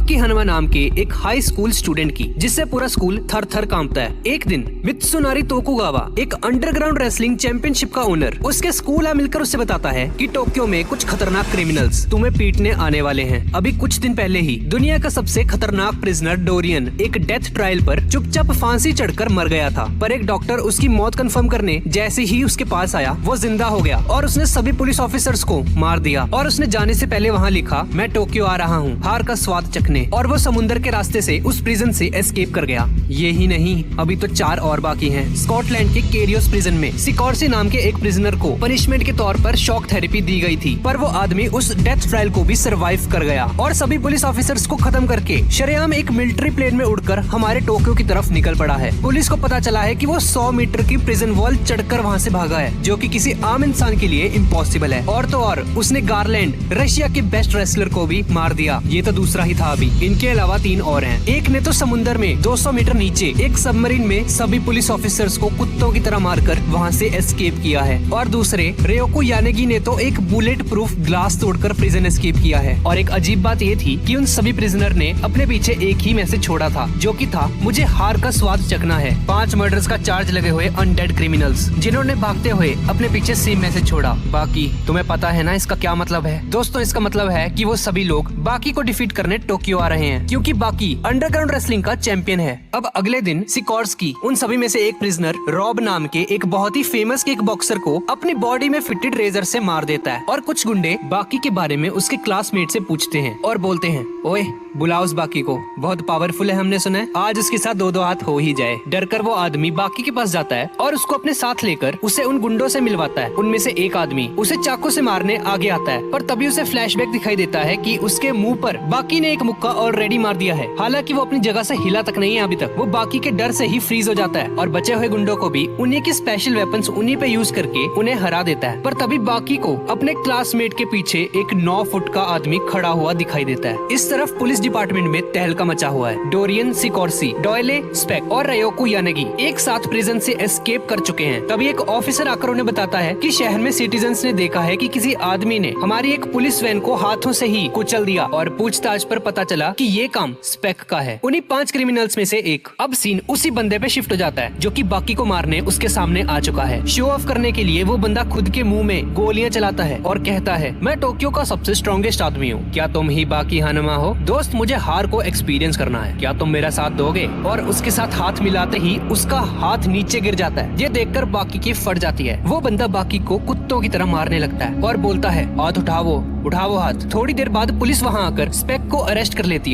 की हनवा नाम के एक हाई स्कूल स्टूडेंट की, जिससे पूरा स्कूल थर थर कांपता है। एक दिन मित्सुनारी तोकुगावा, एक अंडरग्राउंड रेसलिंग चैंपियनशिप का ओनर, उसके स्कूल मिलकर उसे बताता है कि टोक्यो में कुछ खतरनाक क्रिमिनल्स तुम्हें पीटने आने वाले हैं। अभी कुछ दिन पहले ही दुनिया का सबसे खतरनाक प्रिजनर डोरियन एक डेथ ट्रायल पर चुपचाप फांसी चढ़कर मर गया था, पर एक डॉक्टर उसकी मौत कंफर्म करने जैसे ही उसके पास आया वो जिंदा हो गया और उसने सभी पुलिस ऑफिसर्स को मार दिया। और उसने जाने से पहले वहाँ लिखा, मैं टोक्यो आ रहा हूँ हार का स्वाद चखने। और वो समुद्र के रास्ते से उस प्रिजन से एस्केप कर गया। ये ही नहीं, अभी तो 4 और बाकी हैं। स्कॉटलैंड के केरियोस प्रिजन में सिकॉर्सी नाम के एक प्रिजनर को पनिशमेंट के तौर पर शॉक थेरेपी दी गई थी, पर वो आदमी उस डेथ ट्रायल को भी सरवाइव कर गया और सभी पुलिस ऑफिसर्स को खत्म करके शरेआम एक मिलिट्री प्लेन में उड़कर हमारे टोक्यो की तरफ निकल पड़ा है। पुलिस को पता चला है कि वो 100 मीटर की प्रिजन वॉल चढ़कर वहाँ से भागा है, जो कि किसी आम इंसान के लिए इम्पॉसिबल है। और तो और उसने गारलैंड, रशिया के बेस्ट रेसलर को भी मार दिया। ये तो दूसरा ही था। अभी इनके अलावा 3 और हैं। एक ने तो समुद्र में 200 मीटर नीचे एक सबमरीन में सभी पुलिस ऑफिसर्स को कुत्तों की तरह मारकर वहाँ से एस्केप किया है। और दूसरे रेयोको यानेगी ने तो एक बुलेट प्रूफ ग्लास तोड़कर प्रिजन एस्केप किया है। और एक अजीब बात ये थी कि उन सभी प्रिजनर ने अपने पीछे एक ही मैसेज छोड़ा था, जो कि था, मुझे हार का स्वाद चखना है। 5 मर्डर्स का चार्ज लगे हुए अनडेड क्रिमिनल्स, जिन्होंने भागते हुए अपने पीछे सेम मैसेज छोड़ा। बाकी तुम्हें पता है ना इसका क्या मतलब है? दोस्तों, इसका मतलब है कि वो सभी लोग बाकी को डिफीट करने टोक्यो आ रहे हैं, क्योंकि बाकी अंडरग्राउंड रेसलिंग का चैंपियन है। अब अगले दिन सिकॉर्स्की उन सभी में से एक प्रिजनर रॉब नाम के एक बहुत ही फेमस किक बॉक्सर को अपनी बॉडी में फिटेड रेजर से मार देता है। और कुछ गुंडे बाकी के बारे में उसके क्लासमेट से पूछते हैं और बोलते हैं, ओए बुलाओ उस बाकी को, बहुत पावरफुल है, हमने सुना है, आज उसके साथ 2-2 हाथ हो ही जाए। डरकर वो आदमी बाकी के पास जाता है और उसको अपने साथ लेकर उसे उन गुंडों से मिलवाता है। उनमें से एक आदमी उसे चाकू से मारने आगे आता है, पर तभी उसे फ्लैशबैक दिखाई देता है कि उसके मुंह पर बाकी ने एक मुक्का ऑलरेडी मार दिया है। हालांकि वो अपनी जगह से हिला तक नहीं है अभी तक। वो बाकी के डर से ही फ्रीज हो जाता है और बचे हुए गुंडों को भी उन्हीं की स्पेशल वेपन्स उन्हीं पे यूज करके उन्हें हरा देता है। पर तभी बाकी को अपने क्लासमेट के पीछे एक 9 फुट का आदमी खड़ा हुआ दिखाई देता है। इस तरफ पुलिस डिपार्टमेंट में तहलका मचा हुआ है। डोरियन, सिकॉर्सी, डॉयले, स्पेक और रेयोको यानेगी एक साथ प्रिजन से एस्केप कर चुके हैं। तभी एक ऑफिसर आकर उन्हें बताता है कि शहर में सिटीजन्स ने देखा है कि किसी आदमी ने हमारी एक पुलिस वैन को हाथों से ही कुचल दिया। और पूछताछ पर पता चला कि ये काम स्पेक का है, उन्हीं 5 क्रिमिनल्स में से एक। अब सीन उसी बंदे पे शिफ्ट हो जाता है, जो कि बाकी को मारने उसके सामने आ चुका है। शो ऑफ करने के लिए वो बंदा खुद के मुंह में गोलियां चलाता है और कहता है, मैं टोक्यो का सबसे स्ट्रॉन्गेस्ट आदमी हूँ, क्या तुम ही बाकी हनुमा हो? दोस्त, मुझे हार को एक्सपीरियंस करना है, क्या तुम मेरा साथ दोगे? और उसके साथ हाथ मिलाते ही उसका हाथ नीचे गिर जाता है। ये देखकर बाकी की फट जाती है। वो बंदा बाकी को कुत्तों की तरह मारने लगता है और बोलता है, हाथ उठाओ, उठाओ हाथ। थोड़ी देर बाद पुलिस वहाँ आकर स्पेक को अरेस्ट कर लेती है।